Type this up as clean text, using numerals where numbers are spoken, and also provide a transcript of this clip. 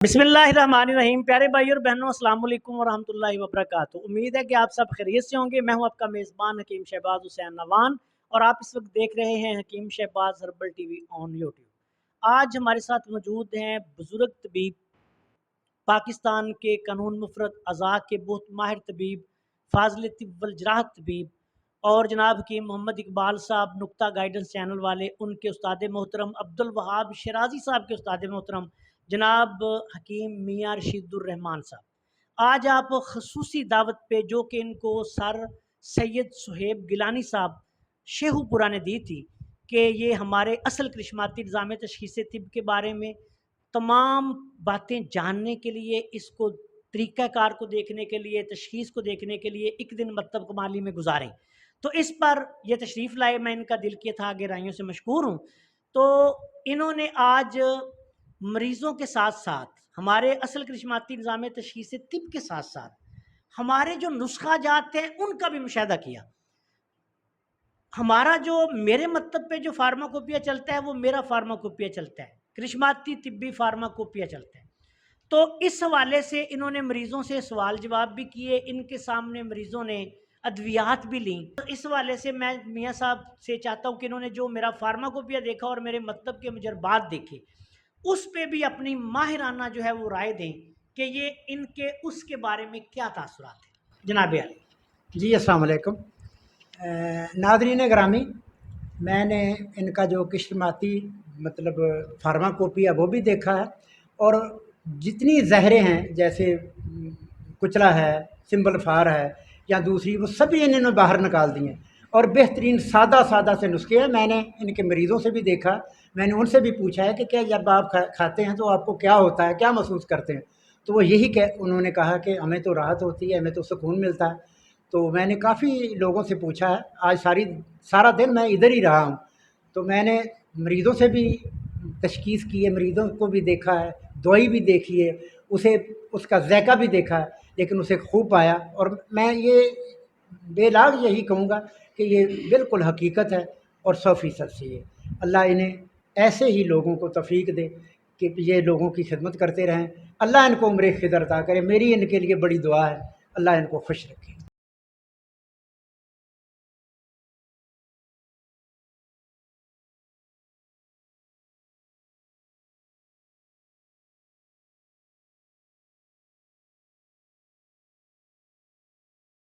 बिस्मिल्लाहिर्रहमानिर्रहीम। प्यारे भाई और बहनों, अस्सलाम वालेकुम वरहमतुल्लाहि वबरकातुहू। उम्मीद है कि आप सब खैरियत से होंगे। मैं हूं आपका मेज़बान हकीम शहबाज हुसैन नवान और आप इस वक्त देख रहे हैं Hakeem Shahbaz herbal TV on YouTube. आज हमारे साथ मौजूद हैं बुजुर्ग तबीब, पाकिस्तान के कानून मुफरत अज़ा के बहुत माहिर तबीब, फाज़िल तिब वल जराहत तबीब और जनाब हकीम मोहम्मद इकबाल साहब, नुक्ता गाइडेंस चैनल वाले, उनके उस्ताद मोहतरम अब्दुल वहाब शराजी साहब के उस्ताद मोहतरम जनाब हकीम मियाँ रशीदुर्रहमान साहब। आज आप खसूसी दावत पे, जो कि इनको सर सैयद सुहेब गिलानी साहब शेखुपुरा ने दी थी, कि ये हमारे असल करिश्माती निज़ाम तशख़ीस तिब के बारे में तमाम बातें जानने के लिए, इसको तरीक़ाकार को देखने के लिए, तशख़ीस को देखने के लिए एक दिन मकतब कमाली में गुजारें। तो इस पर यह तशरीफ़ लाए, मैं इनका दिल किया था गहराइयों से मशकूर हूँ। तो इन्होंने आज मरीज़ों के साथ साथ, हमारे असल करिश्माती निज़ाम तशख़ीस तिब के साथ साथ हमारे जो नुस्खा जात हैं उनका भी मुशाहिदा किया। हमारा जो मेरे मतलब पे जो फार्माकोपिया चलता है वो मेरा फार्माकोपिया चलता है, करिश्माती तिब्बी फार्माकोपिया चलता है। तो इस हवाले से इन्होंने मरीज़ों से सवाल जवाब भी किए, इनके सामने मरीज़ों ने अद्वियात भी ली। तो इस हवाले से मैं मियाँ साहब से चाहता हूँ कि इन्होंने जो मेरा फार्माकोपिया देखा और मेरे मतलब के मुजरबात देखे, उस पे भी अपनी माहिराना जो है वो राय दें कि ये इनके उसके बारे में क्या तासुरात है। जनाब आली जी अस्सलाम वालेकुम। नादरीन ग्रामी, मैंने इनका जो किश्माती मतलब फार्माकोपिया वो भी देखा है, और जितनी जहरें हैं जैसे कुचला है, सिंबल फार है या दूसरी, वो सभी इन्होंने बाहर निकाल दी हैं और बेहतरीन सादा सादा से नुस्खे हैं। मैंने इनके मरीज़ों से भी देखा, मैंने उनसे भी पूछा है कि क्या जब आप खाते हैं तो आपको क्या होता है, क्या महसूस करते हैं? तो वो यही उन्होंने कहा कि हमें तो राहत होती है, हमें तो सुकून मिलता है। तो मैंने काफ़ी लोगों से पूछा है, आज सारा दिन मैं इधर ही रहा हूँ, तो मैंने मरीज़ों से भी तशख़ीस की है, मरीज़ों को भी देखा है, दवाई भी देखी है, उसे उसका ज़ायका भी देखा है, लेकिन उसे खूब पाया। और मैं ये बेलाग यही कहूँगा कि ये बिल्कुल हकीकत है और 100% सही है। अल्लाह इन्हें ऐसे ही लोगों को तौफ़ीक दे कि ये लोगों की खिदमत करते रहें। अल्लाह इनको उम्र खिदर अता करे। मेरी इनके लिए बड़ी दुआ है, अल्लाह इनको खुश रखे।